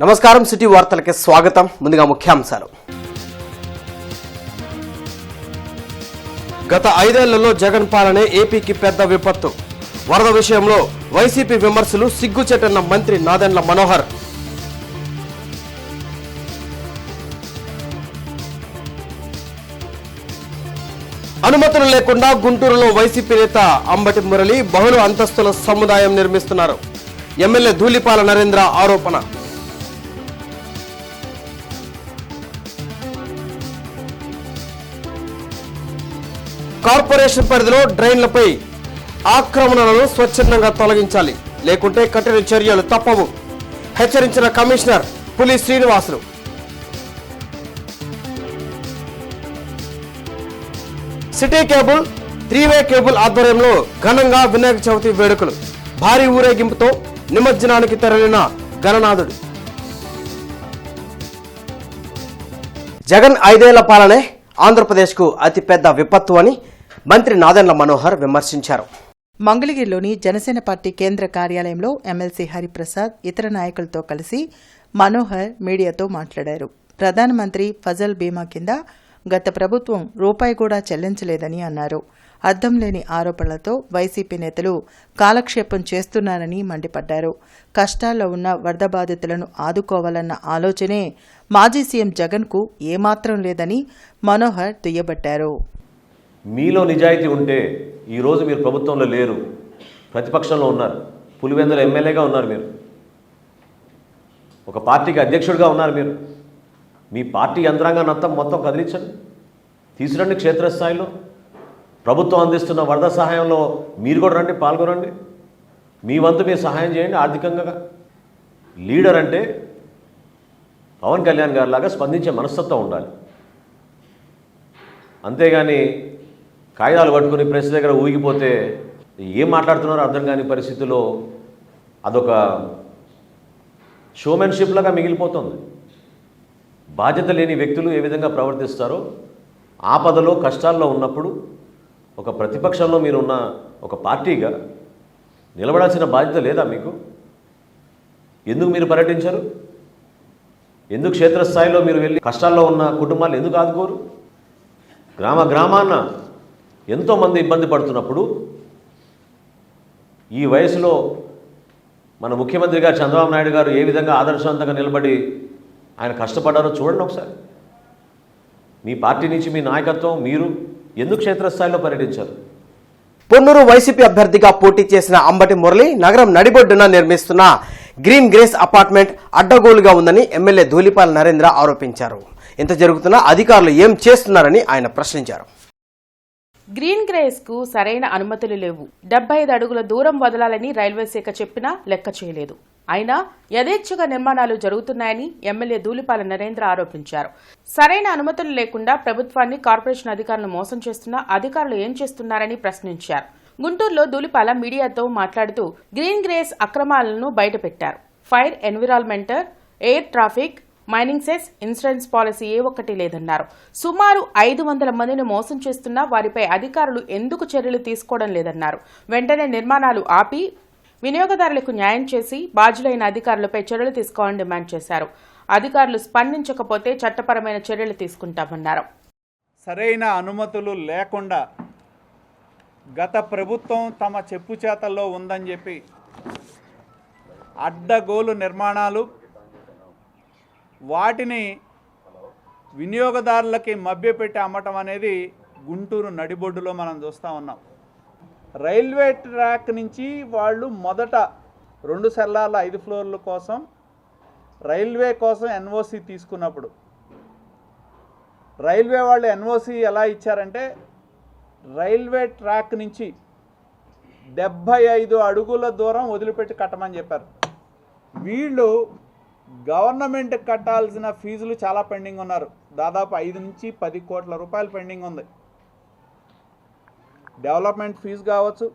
నమస్కారం సిటీ వార్తలకి స్వాగతం. ముందుగా ముఖ్యాంశాలు. గత 5 ఏళ్లలో జగన్ పాలనే ఏపీకి పెద్ద విపత్తు. వరద విషయంలో వైసీపీ విమర్శలు సిగ్గుచేటన్న మంత్రి నాదెండ్ల మనోహర్. అనుమతులు లేకుండా గుంటూరులో వైసీపీ నేత అంబటి మురళి బహుళ అంతస్తుల సముదాయం నిర్మిస్తున్నారు. ఎమ్మెల్యే ధూళిపాల నరేంద్ర ఆరోపణ. కార్పొరేషన్ పరిధిలో డ్రైన్లపై ఆక్రమణలను స్వచ్ఛందంగా తొలగించాలి, లేకుంటే కఠిన చర్యలు తప్పవు, హెచ్చరించిన కమిషనర్ పులి శ్రీనివాసులు. సిటీ కేబుల్ 3-వే కేబుల్ ఆధ్వర్యంలో ఘనంగా వినాయక చవితి వేడుకలు. భారీ ఊరేగింపుతో నిమజ్జనానికి తరలిన గణనాథుడు. జగన్ 5 ఏళ్ల పాలనే ఆంధ్రప్రదేశ్కు అతిపెద్ద విపత్తు అని మంత్రి నాదెండ్ల మనోహర్ విమర్శించారు. మంగళగిరిలోని జనసేన పార్టీ కేంద్ర కార్యాలయంలో ఎమ్మెల్సీ హరిప్రసాద్ ఇతర నాయకులతో కలిసి మనోహర్ మీడియాతో మాట్లాడారు. ప్రధానమంత్రి ఫసల్ బీమా కింద గత ప్రభుత్వం రూపాయి కూడా చెల్లించలేదని అన్నారు. అర్థం లేని ఆరోపణలతో వైసీపీ నేతలు కాలక్షేపం చేస్తున్నారని మండిపడ్డారు. కష్టాల్లో ఉన్న వరద బాధితులను ఆదుకోవాలన్న ఆలోచనే మాజీ సీఎం జగన్కు ఏమాత్రం లేదని మనోహర్ దుయ్యబట్టారు. మీలో నిజాయితీ ఉంటే ఈరోజు మీరు ప్రభుత్వంలో లేరు, ప్రతిపక్షంలో ఉన్నారు, పులివెందుల ఎమ్మెల్యేగా ఉన్నారు, మీరు ఒక పార్టీకి అధ్యక్షుడిగా ఉన్నారు. మీరు మీ పార్టీ యంత్రాంగాన్ని అంతా మొత్తం కదిలించండి, తీసుకురండి. క్షేత్రస్థాయిలో ప్రభుత్వం అందిస్తున్న వరద సహాయంలో మీరు కూడా రండి, పాల్గొనండి. మీ వంతు మీరు సహాయం చేయండి ఆర్థికంగా. లీడర్ అంటే పవన్ కళ్యాణ్ గారి లాగా స్పందించే మనస్తత్వం ఉండాలి. అంతేగాని కాగితాలు పట్టుకుని ప్రెస్ దగ్గర ఊగిపోతే ఏం మాట్లాడుతున్నారో అర్థం కాని పరిస్థితిలో అదొక షోమెన్షిప్ లాగా మిగిలిపోతుంది. బాధ్యత లేని వ్యక్తులు ఏ విధంగా ప్రవర్తిస్తారో, ఆపదలో కష్టాల్లో ఉన్నప్పుడు ఒక ప్రతిపక్షంలో మీరున్న ఒక పార్టీగా నిలబడాల్సిన బాధ్యత లేదా మీకు? ఎందుకు మీరు పర్యటించరు? ఎందుకు క్షేత్రస్థాయిలో మీరు వెళ్ళి కష్టాల్లో ఉన్న కుటుంబాలు ఎందుకు ఆదుకోరు? గ్రామాన్న ఎంతోమంది ఇబ్బంది పడుతున్నప్పుడు ఈ వయసులో మన ముఖ్యమంత్రి గారు చంద్రబాబు నాయుడు గారు ఏ విధంగా ఆదర్శవంతంగా నిలబడి ఆయన కష్టపడ్డారో చూడండి ఒకసారి. మీ పార్టీ నుంచి మీ నాయకత్వం మీరు ఎందుకు క్షేత్రస్థాయిలో పర్యటించారు? పొన్నూరు వైసీపీ అభ్యర్థిగా పోటీ చేసిన అంబటి మురళి నగరం నడిబొడ్డున నిర్మిస్తున్న గ్రీన్ గ్రేస్ అపార్ట్మెంట్ అడ్డగోలుగా ఉందని ఎమ్మెల్యే ధూళిపాల నరేంద్ర ఆరోపించారు. ఇంత జరుగుతున్నా అధికారులు ఏం చేస్తున్నారని ఆయన ప్రశ్నించారు. గ్రీన్ గ్రేస్ కు సరైన అనుమతులు లేవు. 75 అడుగుల దూరం వదలాలని రైల్వే శాఖ చెప్పినా లెక్క చేయలేదు. అయినా యథేచ్ఛగా నిర్మాణాలు జరుగుతున్నాయని ఎమ్మెల్యే ధూళిపాల నరేంద్ర ఆరోపించారు. సరైన అనుమతులు లేకుండా ప్రభుత్వాన్ని కార్పొరేషన్ అధికారులు మోసం చేస్తున్నా అధికారులు ఏం చేస్తున్నారని ప్రశ్నించారు. గుంటూరులో ధూళిపాల మీడియాతో మాట్లాడుతూ గ్రీన్ గ్రేస్ అక్రమాలను బయటపెట్టారు. Fire, environmental, air traffic, mining cess, insurance policy ఏ ఒక్కటి లేదన్నారు. సుమారు 500 మందిని మోసం చేస్తున్నా వారిపై అధికారులు ఎందుకు చర్యలు తీసుకోవడం లేదన్నారు. వెంటనే నిర్మాణాలు ఆపి వినియోగదారులకు న్యాయం చేసి బాధ్యులైన అధికారులపై చర్యలు తీసుకోవాలని డిమాండ్ చేశారు. అధికారులు స్పందించకపోతే చట్టపరమైన చర్యలు తీసుకుంటామన్నారు. సరైన అనుమతులు లేకుండా గత ప్రభుత్వం తమ చెప్పు చేతల్లో ఉందని చెప్పి అడ్డగోలు నిర్మాణాలు, వాటిని వినియోగదారులకి మభ్యపెట్టి అమ్మటం అనేది గుంటూరు నడిబొడ్డులో మనం చూస్తూ ఉన్నాం. రైల్వే ట్రాక్ నుంచి వాళ్ళు మొదట 2 సెల్లార్ల 5 ఫ్లోర్ల కోసం రైల్వే కోసం ఎన్ఓసి తీసుకున్నప్పుడు రైల్వే వాళ్ళు ఎన్ఓసి ఎలా ఇచ్చారంటే రైల్వే ట్రాక్ నుంచి 75 అడుగుల దూరం వదిలిపెట్టి కట్టమని చెప్పారు. వీళ్ళు గవర్నమెంట్ కట్టాల్సిన ఫీజులు చాలా పెండింగ్ ఉన్నారు. దాదాపు 5 నుంచి 10 కోట్ల రూపాయలు పెండింగ్ ఉంది. డెవలప్మెంట్ ఫీజు కావచ్చు,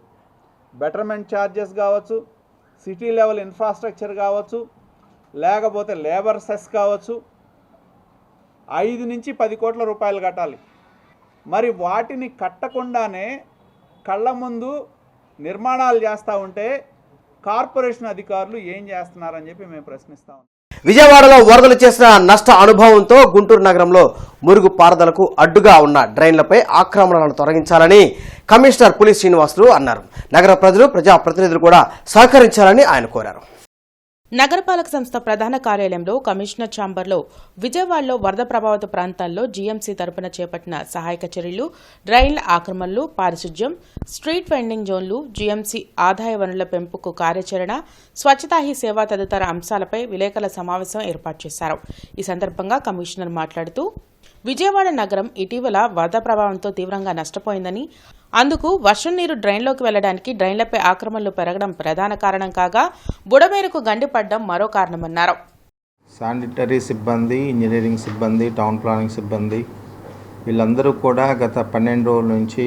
బెటర్మెంట్ ఛార్జెస్ కావచ్చు, సిటీ లెవెల్ ఇన్ఫ్రాస్ట్రక్చర్ కావచ్చు, లేకపోతే లేబర్ సెస్ కావచ్చు, 5 నుంచి 10 కోట్ల రూపాయలు కట్టాలి. మరి వాటిని కట్టకుండానే కళ్ళ ముందు నిర్మాణాలు చేస్తూ ఉంటే కార్పొరేషన్ అధికారులు ఏం చేస్తున్నారని చెప్పి మేము ప్రశ్నిస్తాం. విజయవాడలో వరదలు చేసిన నష్ట అనుభవంతో గుంటూరు నగరంలో మురుగు పారదలకు అడ్డుగా ఉన్న డ్రైన్లపై ఆక్రమణలను తొలగించాలని కమిషనర్ పులి శ్రీనివాసులు అన్నారు. నగర ప్రజలు, ప్రజాప్రతినిధులు కూడా సహకరించాలని ఆయన కోరారు. నగరపాలక సంస్థ ప్రధాన కార్యాలయంలో కమిషనర్ ఛాంబర్లో విజయవాడలో వరద ప్రభావిత ప్రాంతాల్లో జీఎంసీ తరపున చేపట్టిన సహాయక చర్యలు, డ్రైన్ల ఆక్రమణలు, పారిశుధ్యం, స్ట్రీట్ వెండింగ్ జోన్లు, జీఎంసీ ఆదాయ వనరుల పెంపుకు కార్యాచరణ, స్వచ్ఛతా హీ సేవ తదితర అంశాలపై విలేకరుల సమావేశం ఏర్పాటు చేశారు. ఈ సందర్భంగా కమిషనర్ మాట్లాడుతూ విజయవాడ నగరం ఇటీవల వరద ప్రభావంతో తీవ్రంగా నష్టపోయిందని, అందుకు వర్షం నీరు డ్రైన్లోకి వెళ్లడానికి డ్రైన్లపై ఆక్రమణలు పెరగడం ప్రధాన కారణం కాగా బుడమేరుకు గండిపడడం మరో కారణమన్నారు. శానిటరీ సిబ్బంది, ఇంజనీరింగ్ సిబ్బంది, టౌన్ ప్లానింగ్ సిబ్బంది వీళ్ళందరూ కూడా గత 12 రోజుల నుంచి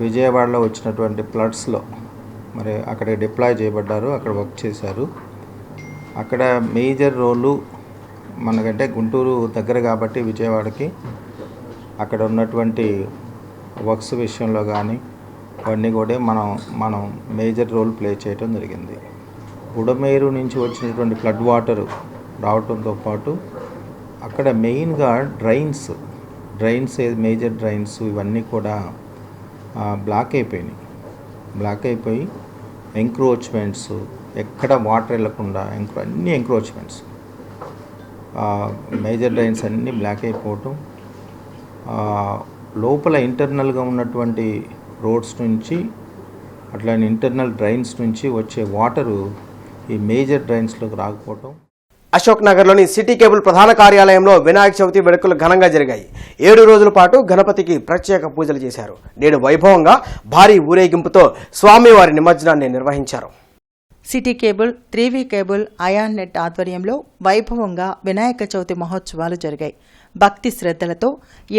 విజయవాడలో వచ్చినటువంటి ఫ్లడ్స్లో మరి అక్కడ డిప్లాయ్ చేయబడ్డారు, అక్కడ వర్క్ చేశారు. అక్కడ మేజర్ రోలు మనకంటే గుంటూరు దగ్గర కాబట్టి విజయవాడకి అక్కడ ఉన్నటువంటి వర్క్స్ విషయంలో కానీ అవన్నీ కూడా మనం మేజర్ రోల్ ప్లే చేయడం జరిగింది. బుడమేరు నుంచి వచ్చినటువంటి ఫ్లడ్ వాటర్ రావడంతో పాటు అక్కడ మెయిన్గా డ్రైన్స్ మేజర్ డ్రైన్స్ ఇవన్నీ కూడా బ్లాక్ అయిపోయి ఎంక్రోచ్మెంట్స్, ఎక్కడ వాటర్ వెళ్ళకుండా అన్ని ఎంక్రోచ్మెంట్స్, మేజర్ డ్రైన్స్ అన్నీ బ్లాక్ అయిపోవటం, లోపల ఇంటర్నల్గా ఉన్నటువంటి రోడ్స్ నుంచి అట్లానే ఇంటర్నల్ డ్రైన్స్ నుంచి వచ్చే వాటరు ఈ మేజర్ డ్రైన్స్లోకి రాకపోవటం. అశోక్ నగర్లోని సిటీ కేబుల్ ప్రధాన కార్యాలయంలో వినాయక చవితి వేడుకలు ఘనంగా జరిగాయి. 7 రోజుల పాటు గణపతికి ప్రత్యేక పూజలు చేశారు. నేడు వైభవంగా భారీ ఊరేగింపుతో స్వామివారి నిమజ్జనాన్ని నిర్వహించారు. సిటీ కేబుల్, 3V కేబుల్, అయాన్ నెట్ ఆధ్వర్యంలో వైభవంగా వినాయక చవితి మహోత్సవాలు జరిగాయి. భక్తి శ్రద్ధలతో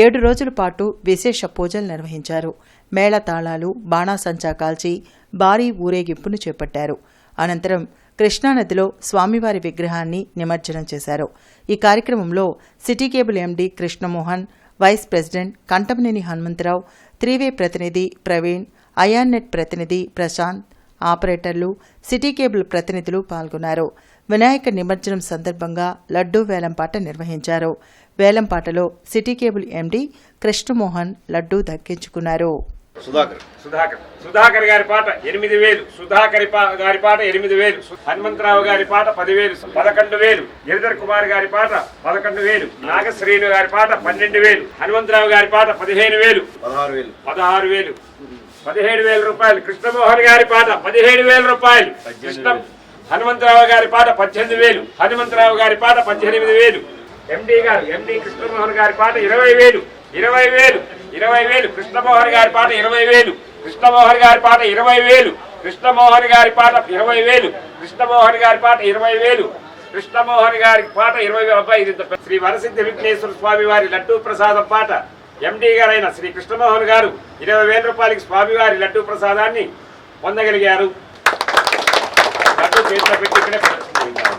7 రోజుల పాటు విశేష పూజలు నిర్వహించారు. మేళతాళాలు, బాణాసంచా కాల్చి భారీ ఊరేగింపును చేపట్టారు. అనంతరం కృష్ణానదిలో స్వామివారి విగ్రహాన్ని నిమజ్జనం చేశారు. ఈ కార్యక్రమంలో city cable MD Krishnamohan, vice president Kantamaneni Hanumantharao, 3V ప్రతినిధి ప్రవీణ్, అయాన్ నెట్ ప్రతినిధి ప్రశాంత్, ఆపరేటర్లు, సిటీ కేబుల్ ప్రతినిధులు పాల్గొన్నారు. వినాయక నిమజ్జనం సందర్భంగా లడ్డూ వేలంపాట నిర్వహించారు. వేలంపాటలో city cable MD Krishnamohan laddu దక్కించుకున్నారు. సుధాకర్ గారి పాట 8,000, సుధాకర్ గారి పాట 8,000, హనుమంతరావు గారి పాట 10,000, 11,000, గిరిధర్ కుమార్ గారి పాట 11,000, నాగశ్రీను గారి పాట 12,000, హనుమంతరావు గారి పాట 15,000, 16,000, 17,000 రూపాయలు. కృష్ణమోహన్ గారి పాట 17,000 రూపాయలు. హనుమంతరావు గారి పాట 18,000, హనుమంతరావు గారి పాట 18,000. ఎండీ కృష్ణమోహన్ గారి పాట 20,000, 20,000, కృష్ణమోహన్ గారి పాట 20,000, కృష్ణమోహన్ గారి పాట 20,000, కృష్ణమోహన్ గారి పాట 20,000, కృష్ణమోహన్ గారి పాట 20,000, కృష్ణమోహన్ గారి పాట 20,000. శ్రీ వరసిద్ధి విఘ్నేశ్వర స్వామి వారి లడ్డూ ప్రసాదం పాట ఎండీ గారైన శ్రీ కృష్ణమోహన్ గారు 20,000 రూపాయలకి స్వామివారి లడ్డూ ప్రసాదాన్ని పొందగలిగారు. లడ్డూ చేతిలో పెట్టి ఇక్కడే ప్రదర్శించారు.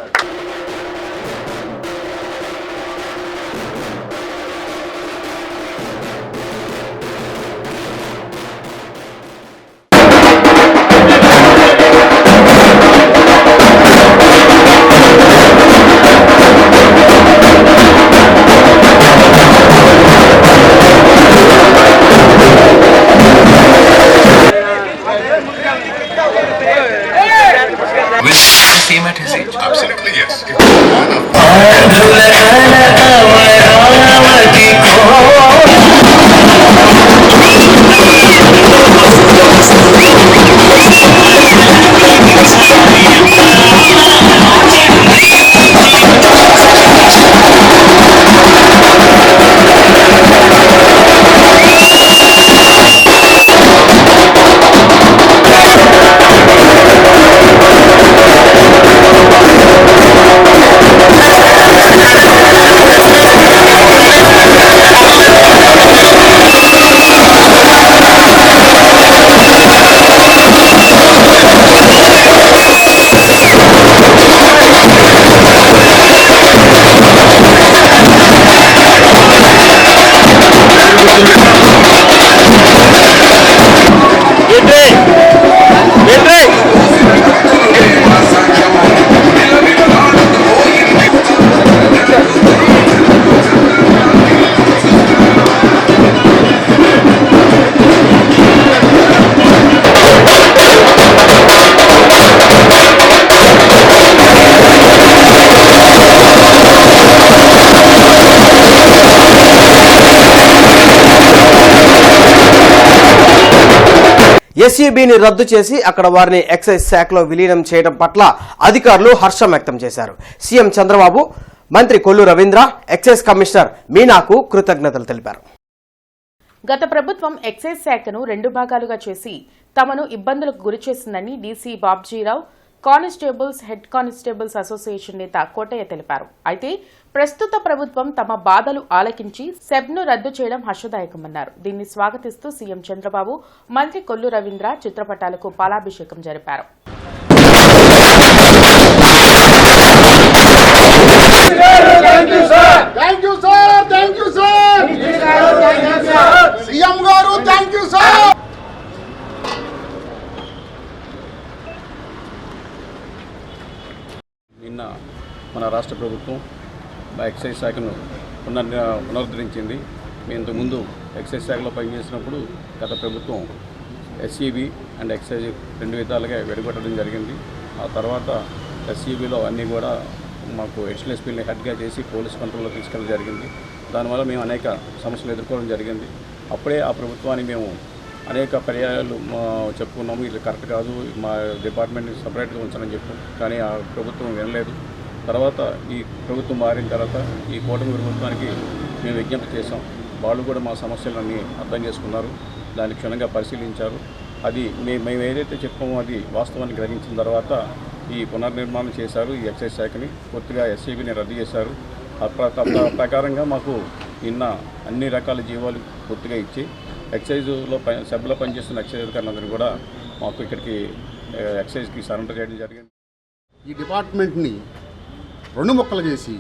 Same at his age? Absolutely, yes. ఎస్ఈబిని రద్దు చేసి అక్కడ వారిని ఎక్సైజ్ శాఖలో విలీనం చేయడం పట్ల అధికారులు హర్షం వ్యక్తం చేశారు. సీఎం చంద్రబాబు, మంత్రి కొల్లు రవీంద్ర, ఎక్సైజ్ కమిషనర్ మీనాకు కృతజ్ఞతలు తెలిపారు. గత ప్రభుత్వం ఎక్సైజ్ శాఖను 2 భాగాలుగా చేసి తమను ఇబ్బందులకు గురిచేసిందని DC Babjirao, constables head constables association నేత కోటయ్య తెలిపారు. అయితే ప్రస్తుత ప్రభుత్వం తమ బాధలు ఆలకించి సెబ్ను రద్దు చేయడం హర్షదాయకమన్నారు. దీన్ని స్వాగతిస్తూ సీఎం చంద్రబాబు, మంత్రి కొల్లు రవీంద్ర చిత్రపటాలకు పాలాభిషేకం జరిపారు. నిన్న మన రాష్ట్ర ప్రభుత్వం ఎక్సైజ్ శాఖను పునరుద్ధరించింది. మేము ఇంతకుముందు ఎక్సైజ్ శాఖలో పనిచేసినప్పుడు గత ప్రభుత్వం ఎస్ఈబి అండ్ ఎక్సైజ్ 2 విధాలుగా విడగొట్టడం జరిగింది. ఆ తర్వాత ఎస్ఈబిలో అన్నీ కూడా మాకు ఎడిషనల్ ఎస్పీని హెడ్గా చేసి పోలీస్ కంట్రోల్లో తీసుకెళ్ళడం జరిగింది. దానివల్ల మేము అనేక సమస్యలు ఎదుర్కోవడం జరిగింది. అప్పుడే ఆ ప్రభుత్వాన్ని మేము అనేక పర్యాయాలు చెప్పుకున్నాము, ఇది కరెక్ట్ కాదు, మా డిపార్ట్మెంట్ని సపరేట్గా ఉంచాలని చెప్పాం. కానీ ఆ ప్రభుత్వం వినలేదు. తర్వాత ఈ ప్రభుత్వం మారిన తర్వాత ఈ కూటమి ప్రభుత్వానికి మేము విజ్ఞప్తి చేశాం. వాళ్ళు కూడా మా సమస్యలన్నీ అర్థం చేసుకున్నారు, దాన్ని క్షుణ్ణంగా పరిశీలించారు. అది మేము ఏదైతే చెప్పామో అది వాస్తవాన్ని గ్రహించిన తర్వాత ఈ పునర్నిర్మాణం చేశారు. ఈ ఎక్సైజ్ శాఖని పూర్తిగా ఎస్ఈబిని రద్దు చేశారు. ప్రకారంగా మాకు నిన్న అన్ని రకాల జీవాలు పూర్తిగా ఇచ్చి ఎక్సైజ్లో సభ్యులో పనిచేస్తున్న ఎక్సైజ్ అధికారులందరూ కూడా మాకు ఇక్కడికి ఎక్సైజ్కి సరెండర్ చేయడం జరిగింది. ఈ డిపార్ట్మెంట్ని 2 ముక్కలు చేసి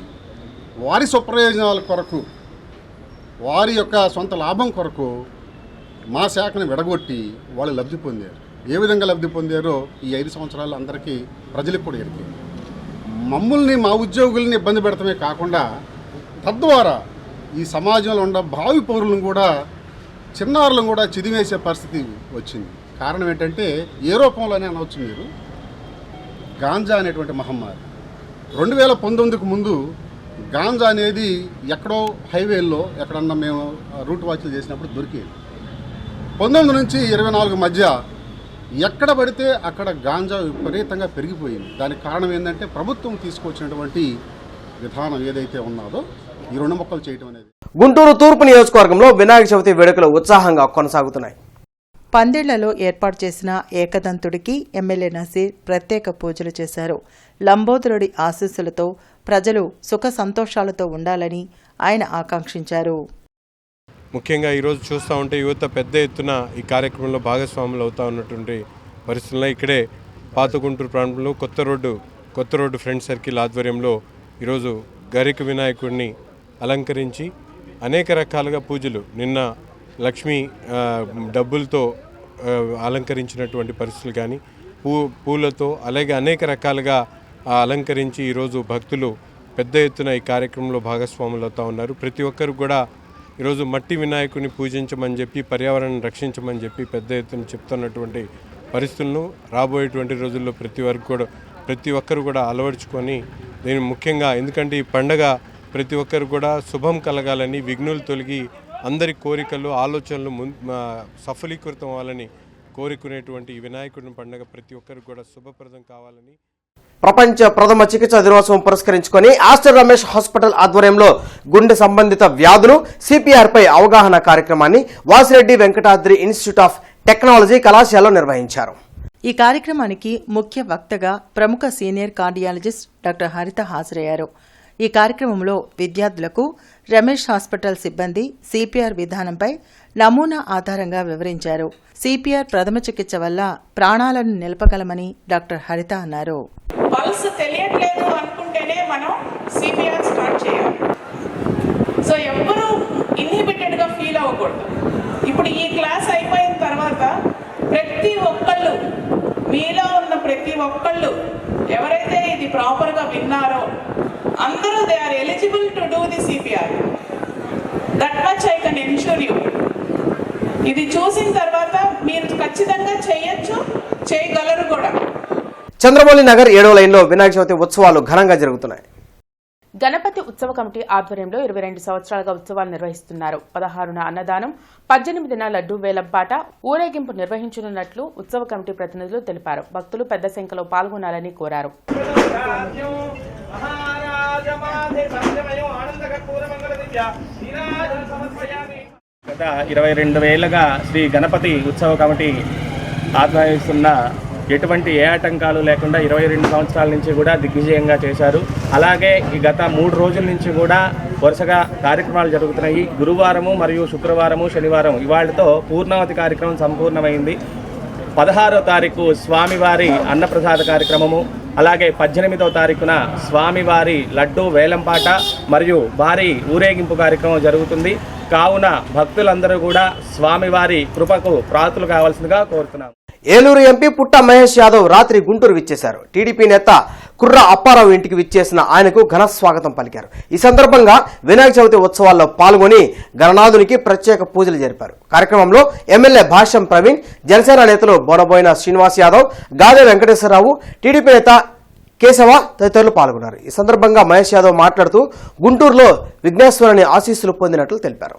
వారి స్వప్రయోజనాల కొరకు, వారి యొక్క సొంత లాభం కొరకు మా శాఖను విడగొట్టి వాళ్ళు లబ్ధి పొందారు. ఏ విధంగా లబ్ధి పొందారో ఈ 5 సంవత్సరాలు అందరికీ ప్రజలకు కూడా ఎరికే. మమ్మల్ని, మా ఉద్యోగుల్ని ఇబ్బంది పెడతామే కాకుండా తద్వారా ఈ సమాజంలో ఉన్న భావి పౌరులను కూడా, చిన్నారులను కూడా చిదిమేసే పరిస్థితి వచ్చింది. కారణం ఏంటంటే ఏ రూపంలోనే అనవచ్చు మీరు, గాంజా అనేటువంటి మహమ్మారి. 2019కు ముందు గాంజా అనేది ఎక్కడో హైవేల్లో ఎక్కడన్నా మేము రూట్ వాచ్లు చేసినప్పుడు దొరికేది. 19 నుంచి 24 మధ్య ఎక్కడ పడితే అక్కడ గాంజా విపరీతంగా పెరిగిపోయింది. దానికి కారణం ఏంటంటే ప్రభుత్వం తీసుకొచ్చినటువంటి విధానం ఏదైతే ఉన్నదో ఈ 2 ముక్కలు చేయడం అనేది. గుంటూరు తూర్పు నియోజకవర్గంలో వినాయక చవితి వేడుకలు ఉత్సాహంగా కొనసాగుతున్నాయి. పందిళ్లలో ఏర్పాటు చేసిన ఏకదంతుడికి ఎమ్మెల్యే నసీర్ ప్రత్యేక పూజలు చేశారు. లంబోదరుడి ఆశీస్సులతో ప్రజలు సుఖ సంతోషాలతో ఉండాలని ఆయన ఆకాంక్షించారు. ముఖ్యంగా ఈరోజు చూస్తూ ఉంటే యువత పెద్ద ఎత్తున ఈ కార్యక్రమంలో భాగస్వాములు అవుతూ ఉన్నటువంటి పరిస్థితుల్లో ఇక్కడే పాత గుంటూరు ప్రాంతంలో కొత్త రోడ్డు ఫ్రెండ్ సర్కిల్ ఆధ్వర్యంలో ఈరోజు గరిక వినాయకుడిని అలంకరించి అనేక రకాలుగా పూజలు, నిన్న లక్ష్మీ డబ్బులతో అలంకరించినటువంటి పరిస్థితులు కానీ పూలతో అలాగే అనేక రకాలుగా అలంకరించి ఈరోజు భక్తులు పెద్ద ఎత్తున ఈ కార్యక్రమంలో భాగస్వాములు అవుతూ ఉన్నారు. ప్రతి ఒక్కరు కూడా ఈరోజు మట్టి వినాయకుడిని పూజించమని చెప్పి, పర్యావరణాన్ని రక్షించమని చెప్పి పెద్ద ఎత్తున చెప్తున్నటువంటి పరిస్థితులను రాబోయేటువంటి రోజుల్లో ప్రతి ఒక్కరు కూడా అలవర్చుకొని దీన్ని ముఖ్యంగా, ఎందుకంటే ఈ పండగ ప్రతి ఒక్కరు కూడా శుభం కలగాలని, విఘ్నులు తొలగి అందరి కోరికలు, ఆలోచనలు సఫలీకృతం అవ్వాలని కోరుకునేటువంటి ఈ వినాయకుడిని పండుగ ప్రతి ఒక్కరికి కూడా శుభప్రదం కావాలని. ప్రపంచ ప్రథమ చికిత్స దినోత్సవం పురస్కరించుకొని ఆస్టర్ రమేష్ హాస్పిటల్ ఆధ్వర్యంలో గుండె సంబంధిత వ్యాధులు, సిపిఆర్ పై అవగాహన కార్యక్రమాన్ని Vasireddy Venkatadri institute of technology కళాశాలలో నిర్వహించారు. ఈ కార్యక్రమానికి ముఖ్య వక్తగా ప్రముఖ సీనియర్ కార్డియాలజిస్ట్ డాక్టర్ హరిత హాజరయ్యారు. ఈ కార్యక్రమంలో విద్యార్థులకు రమేష్ హాస్పిటల్ సిబ్బంది సిపిఆర్ విధానంపై నమూనా ఆధారంగా వివరించారు. సిపిఆర్ ప్రథమ చికిత్స వల్ల ప్రాణాలను నిలపగలమని డాక్టర్ హరిత అన్నారు. పల్స్ తెలియట్లేదు అనుకుంటేనే మనం సిపిఆర్ స్టార్ట్ చేయాలి. సో ఎవ్వరూ ఇన్హిబిటెడ్గా ఫీల్ అవ్వకూడదు. ఇప్పుడు ఈ క్లాస్ అయిపోయిన తర్వాత ప్రతి ఒక్కళ్ళు, మీలో ఉన్న ప్రతి ఒక్కళ్ళు ఎవరైతే ఇది ప్రాపర్గా విన్నారో అందరూ they are eligible to do the CPR. That much I can ensure you. ఇది చూసిన తర్వాత మీరు ఖచ్చితంగా చేయగలరు కూడా. చంద్రమౌళి నగర్ 7వ లైన్లో వినాయక చవితి ఉత్సవాలు ఘనంగా జరుగుతున్నాయి. గణపతి ఉత్సవ కమిటీ ఆధ్వర్యంలో 22 సంవత్సరాలుగా ఉత్సవాలు నిర్వహిస్తున్నారు. 16న అన్నదానం, 18న లడ్డూ వేలంపాట, ఊరేగింపు నిర్వహించనున్నట్లు ఉత్సవ కమిటీ ప్రతినిధులు తెలిపారు. భక్తులు పెద్ద సంఖ్యలో పాల్గొనాలని కోరారు. గత 22 ఏళ్లుగా శ్రీ గణపతి ఉత్సవ కమిటీ ఆధ్వర్యిస్తున్న ఎటువంటి ఏ ఆటంకాలు లేకుండా 22 సంవత్సరాల నుంచి కూడా దిగ్విజయంగా చేశారు. అలాగే ఈ గత 3 రోజుల నుంచి కూడా వరుసగా కార్యక్రమాలు జరుగుతున్నాయి. గురువారము మరియు శుక్రవారము శనివారం ఇవాళతో పూర్ణావతి కార్యక్రమం సంపూర్ణమైంది. 16వ తారీఖు స్వామివారి అన్నప్రసాద కార్యక్రమము, అలాగే 18వ తారీఖున స్వామివారి లడ్డూ వేలంపాట మరియు భారీ ఊరేగింపు కార్యక్రమం జరుగుతుంది. కావున భక్తులందరూ కూడా స్వామివారి కృపకు ప్రాతులు కావాల్సిందిగా కోరుతున్నాం. ఏలూరు ఎంపీ పుట్ట మహేష్ యాదవ్ రాత్రి గుంటూరు విచ్చేశారు. టీడీపీ నేత కుర్ర అప్పారావు ఇంటికి విచ్చేసిన ఆయనకు ఘన స్వాగతం పలికారు. ఈ సందర్భంగా వినాయక చవితి ఉత్సవాల్లో పాల్గొని గణనాథునికి ప్రత్యేక పూజలు జరిపారు. కార్యక్రమంలో ఎమ్మెల్యే భాష్యం ప్రవీణ్, జనసేన నేతలు బోనబోయిన శ్రీనివాస్ యాదవ్, గాదే వెంకటేశ్వరరావు, టీడీపీ నేత కేశవ తదితరులు పాల్గొన్నారు. ఈ సందర్భంగా మహేష్ యాదవ్ మాట్లాడుతూ గుంటూరులో విఘ్నేశ్వరుని ఆశీస్సులు పొందినట్లు తెలిపారు.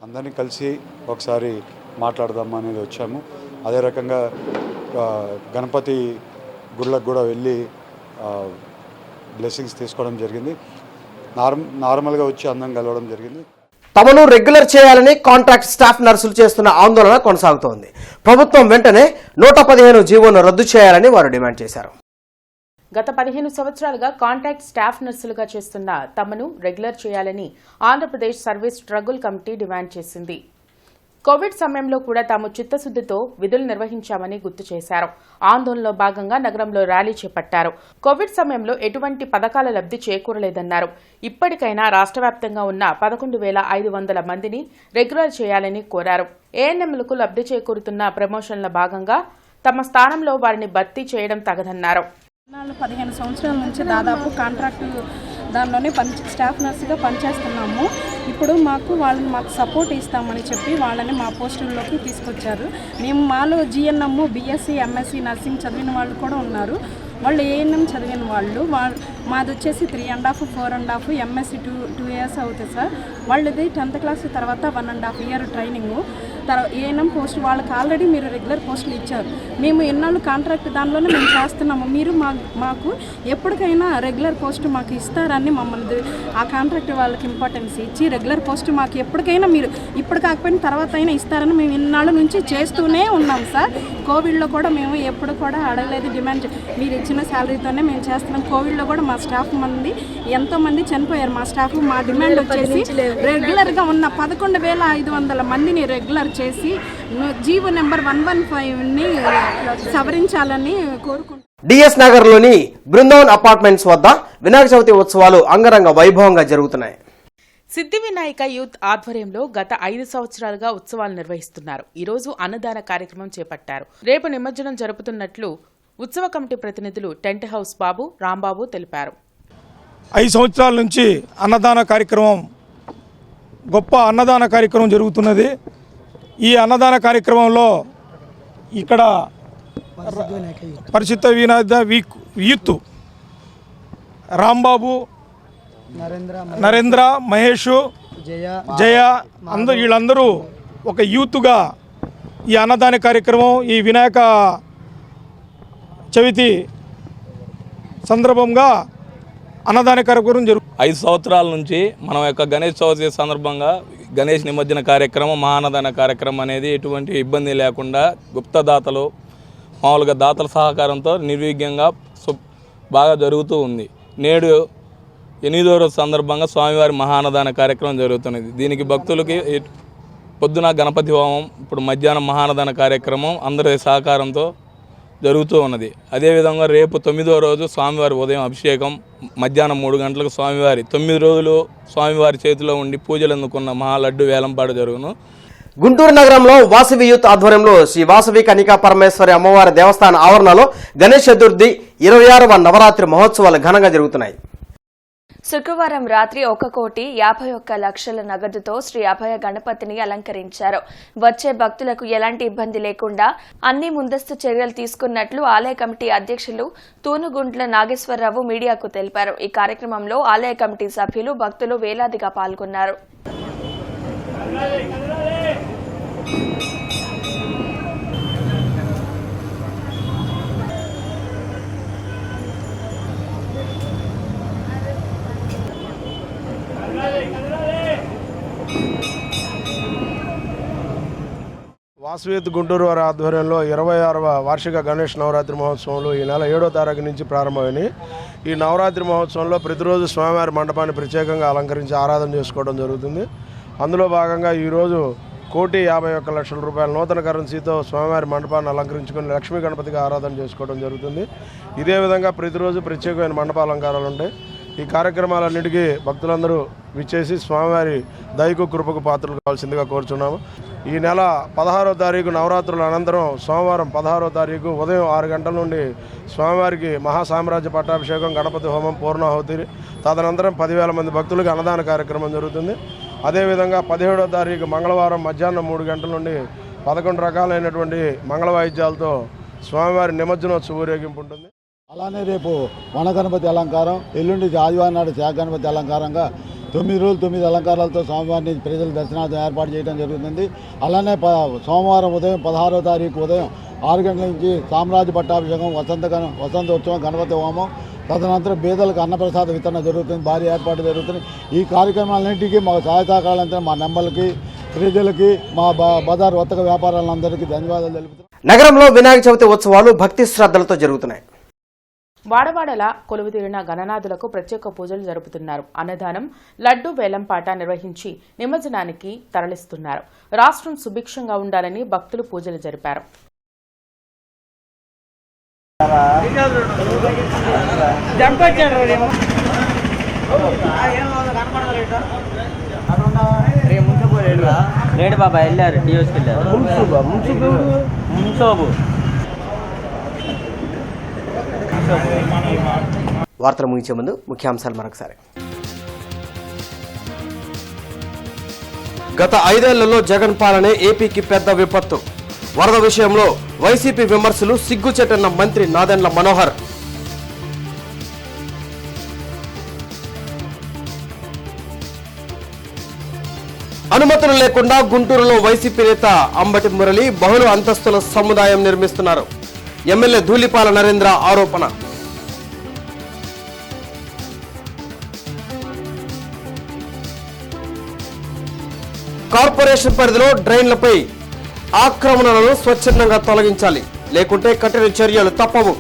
అందరినీ కలిసి ఒకసారి మాట్లాడదాం అనేది వచ్చాము. అదే రకంగా గణపతి గుళ్ళకు కూడా వెళ్ళి బ్లెస్సింగ్స్ తీసుకోవడం జరిగింది. నార్మల్గా వచ్చి అందరం కలవడం జరిగింది. తమను రెగ్యులర్ చేయాలని కాంట్రాక్ట్ స్టాఫ్ నర్సులు చేస్తున్న ఆందోళన కొనసాగుతోంది. ప్రభుత్వం వెంటనే 115 జీవోను రద్దు చేయాలని వారు డిమాండ్ చేశారు. గత 15 సంవత్సరాలుగా కాంట్రాక్ట్ స్టాఫ్ నర్సులుగా చేస్తున్న తమను రెగ్యులర్ చేయాలని Andhra Pradesh service struggle committee demand చేసింది. కోవిడ్ సమయంలో కూడా తాము చిత్తశుద్దితో విధులు నిర్వహించామని గుర్తు చేశారు. ఆందోళనలో భాగంగా నగరంలో ర్యాలీ చేపట్టారు. కోవిడ్ సమయంలో ఎటువంటి పథకాల లబ్ధి చేకూరలేదన్నారు. ఇప్పటికైనా రాష్ట్ర వ్యాప్తంగా ఉన్న 11,500 మందిని రెగ్యులర్ చేయాలని కోరారు. ఏఎన్ఎంలకు లబ్ధి చేకూరుతున్న ప్రమోషన్ల భాగంగా తమ స్థానంలో వారిని భర్తీ చేయడం తగదన్నారు. 15 సంవత్సరాల నుంచి దాదాపు కాంట్రాక్టు దానిలోనే స్టాఫ్ నర్సుగా పనిచేస్తున్నాము. ఇప్పుడు మాకు సపోర్ట్ ఇస్తామని చెప్పి వాళ్ళని మా పోస్టుల్లోకి తీసుకొచ్చారు. మాలో జిఎన్ఎం, బీఎస్సీ, ఎంఎస్సీ నర్సింగ్ చదివిన వాళ్ళు కూడా ఉన్నారు. వాళ్ళు ఏఎన్ఎం చదివిన వాళ్ళు మాది వచ్చేసి 3.5, 4.5, ఎంఎస్సీ 2 years అవుతుంది సార్. వాళ్ళది 10th క్లాస్ తర్వాత 1.5 year ట్రైనింగు. ఏఎన్ఎం పోస్ట్ వాళ్ళకి ఆల్రెడీ మీరు రెగ్యులర్ పోస్టులు ఇచ్చారు. మేము ఎన్నాళ్ళు కాంట్రాక్ట్ దానిలోనే మేము చేస్తున్నాము. మీరు మాకు ఎప్పటికైనా రెగ్యులర్ పోస్ట్ మాకు ఇస్తారని మమ్మల్ని ఆ కాంట్రాక్ట్ వాళ్ళకి ఇంపార్టెన్స్ ఇచ్చి రెగ్యులర్ పోస్ట్ మాకు ఎప్పటికైనా మీరు ఇప్పుడు కాకపోయినా తర్వాత అయినా ఇస్తారని మేము ఇన్నాళ్ళ నుంచి చేస్తూనే ఉన్నాం సార్. కోవిడ్లో కూడా మేము ఎప్పుడు కూడా అడగలేదు, డిమాండ్ మీరు ఇచ్చిన శాలరీతోనే మేము చేస్తున్నాం. కోవిడ్లో కూడా మా స్టాఫ్ ఎంతోమంది చనిపోయారు. మా స్టాఫ్ మా డిమాండ్ వచ్చేసి రెగ్యులర్గా ఉన్న 11,500 మందిని రెగ్యులర్ చేసి జీవో నెంబర్ 115ని సవరించాలని కోరుకుంటున్నాను. డిఎస్ నగర్ లోని బృందావన్ అపార్ట్మెంట్స్ వద్ద వినాయక చవితి ఉత్సవాలు అంగరంగ వైభవంగా జరుగుతున్నాయి. సిద్ధి వినాయక యూత్ ఆధ్వర్యంలో గత 5 సంవత్సరాలుగా ఉత్సవాలు నిర్వహిస్తున్నారు. ఈ రోజు అన్నదాన కార్యక్రమం చేపట్టారు. రేపు నిమజ్జనం జరుపుతున్నట్లు ఉత్సవ కమిటీ ప్రతినిధులు టెంట్ హౌస్ బాబు, రాంబాబు తెలిపారు. 5 సంవత్సరాల నుంచి అన్నదాన కార్యక్రమం, గొప్ప అన్నదాన కార్యక్రమం జరుగుతున్నది. ఈ అన్నదాన కార్యక్రమంలో ఇక్కడ పరిశుద్ధ వినాయక యూత్ రాంబాబు, నరేంద్ర, మహేష్, జయ వీళ్ళందరూ ఒక యూత్గా ఈ అన్నదాన కార్యక్రమం, ఈ వినాయక చవితి సందర్భంగా అన్నదాన కార్యక్రమం జరుగుతుంది. 5 సంవత్సరాల నుంచి మనం యొక్క గణేష్ చవితి సందర్భంగా గణేష్ నిమజ్జన కార్యక్రమం, మహాన్నదాన కార్యక్రమం అనేది ఎటువంటి ఇబ్బంది లేకుండా గుప్తదాతలు, మామూలుగా దాతల సహకారంతో నిర్విఘ్నంగా బాగా జరుగుతూ ఉంది. నేడు 8వ రోజు సందర్భంగా స్వామివారి మహాన్నదాన కార్యక్రమం జరుగుతున్నది. దీనికి భక్తులకి పొద్దున గణపతి హోమం, ఇప్పుడు మధ్యాహ్నం మహాన్నదాన కార్యక్రమం అందరి సహకారంతో జరుగుతూ ఉన్నది. అదేవిధంగా రేపు 9వ రోజు స్వామివారి ఉదయం అభిషేకం, మధ్యాహ్నం 3 గంటలకు స్వామివారి 9 రోజులు స్వామివారి చేతిలో ఉండి పూజలు అందుకున్న మహాలడ్డు వేలంపాట జరుగును. గుంటూరు నగరంలో వాసవి యూత్ ఆధ్వర్యంలో శ్రీ వాసవి కనికా పరమేశ్వరి అమ్మవారి దేవస్థాన ఆవరణలో గణేష్ చతుర్థి 26వ నవరాత్రి మహోత్సవాలు ఘనంగా జరుగుతున్నాయి. శుక్రవారం రాత్రి 1,51,00,000 నగదుతో శ్రీ అభయ గణపతిని అలంకరించారు. వచ్చే భక్తులకు ఎలాంటి ఇబ్బంది లేకుండా అన్ని ముందస్తు చర్యలు తీసుకున్నట్లు ఆలయ కమిటీ అధ్యక్షులు తూనుగుంట్ల నాగేశ్వరరావు మీడియాకు తెలిపారు. ఈ కార్యక్రమంలో ఆలయ కమిటీ సభ్యులు, భక్తులు వేలాదిగా పాల్గొన్నారు. వాసవేత్ గుంటూరు వారి ఆధ్వర్యంలో 26వ వార్షిక గణేష్ నవరాత్రి మహోత్సవంలో ఈ నెల 7వ తారీఖు నుంచి ప్రారంభమైనవి. ఈ నవరాత్రి మహోత్సవంలో ప్రతిరోజు స్వామివారి మండపాన్ని ప్రత్యేకంగా అలంకరించి ఆరాధన చేసుకోవడం జరుగుతుంది. అందులో భాగంగా ఈరోజు 1,51,00,000 రూపాయల నూతన కరెన్సీతో స్వామివారి మండపాన్ని అలంకరించుకుని లక్ష్మీ గణపతిగా ఆరాధన చేసుకోవడం జరుగుతుంది. ఇదే విధంగా ప్రతిరోజు ప్రత్యేకమైన మండప అలంకారాలు ఉంటాయి. ఈ కార్యక్రమాలన్నిటికీ భక్తులందరూ విచ్చేసి స్వామివారి దయకు కృపకు పాత్రలు కావాల్సిందిగా కోరుచున్నాము. ఈ నెల 16వ తారీఖు నవరాత్రుల అనంతరం సోమవారం 16వ తారీఖు ఉదయం 6 గంటల నుండి స్వామివారికి మహాసామ్రాజ్య పట్టాభిషేకం, గణపతి హోమం, పూర్ణాహుతి, తదనంతరం 10,000 మంది భక్తులకు అన్నదాన కార్యక్రమం జరుగుతుంది. అదేవిధంగా 17వ తారీఖు మంగళవారం మధ్యాహ్నం 3 గంటల నుండి 11 రకాలైనటువంటి మంగళ వాయిద్యాలతో స్వామివారి నిమజ్జనోత్సవ ఊరేగింపు ఉంటుంది. అలానే రేపు వన గణపతి అలంకారం, ఎల్లుండి ఆదివారం నాడు శాఖ గణపతి అలంకారంగా 9 రోజులు 9 అలంకారాలతో స్వామివారిని ప్రజల దర్శనార్థం ఏర్పాటు చేయడం జరుగుతుంది. అలానే సోమవారం ఉదయం 16వ తారీఖు ఉదయం 6 గంటల నుంచి సామ్రాజ్య పట్టాభిషేకం, వసంతోత్సవం, గణపతి హోమం, తదనంతరం పేదలకు అన్నప్రసాద వితరణ జరుగుతుంది. భారీ ఏర్పాటు జరుగుతుంది. ఈ కార్యక్రమాలన్నింటికీ మా సహాయ సహకారాలంతా మా నెంబర్లకి, ప్రజలకి, మా బజార్ వర్తక వ్యాపారాలందరికీ ధన్యవాదాలు తెలుపుతున్నాం. నగరంలో వినాయక చవితి ఉత్సవాలు భక్తి శ్రద్ధలతో జరుగుతున్నాయి. వాడవాడలా కొలువుతీరిన గణనాథులకు ప్రత్యేక పూజలు జరుపుతున్నారు. అన్నదానం, లడ్డు వేలంపాట నిర్వహించి నిమజ్జనానికి తరలిస్తున్నారు. రాష్ట్రం సుభిక్షంగా ఉండాలని భక్తులు పూజలు జరిపారు. వార్తలు ముగించే ముందు ముఖ్యాంశాలు మరొకసారి. గత 5 ఏళ్లలో జగన్ పాలనే ఏపీకి పెద్ద విపత్తు. వరద విషయంలో వైసీపీ విమర్శలు సిగ్గుచేటన్న మంత్రి నాదెండ్ల మనోహర్. అనుమతులు లేకుండా గుంటూరులో వైసీపీ నేత అంబటి మురళి బహుళ అంతస్తుల సముదాయం నిర్మిస్తున్నారు. ఎమ్మెల్యే ధూళిపాల నరేంద్ర ఆరోపణ. కార్పొరేషన్ పరిధిలో డ్రైన్లపై ఆక్రమణలను స్వచ్ఛందంగా తొలగించాలి, లేకుంటే కఠిన చర్యలు తప్పవు,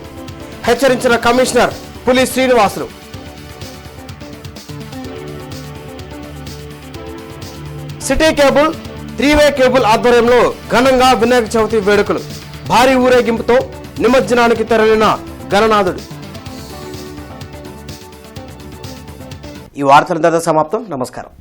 హెచ్చరించిన కమిషనర్ పులి శ్రీనివాసులు. సిటీ కేబుల్, 3-వే కేబుల్ ఆధ్వర్యంలో ఘనంగా వినాయక చవితి వేడుకలు. భారీ ఊరేగింపుతో నిమజ్జనానికి తరలిన గణనాథుడు. ఈ వార్తల సమాప్తం. నమస్కారం.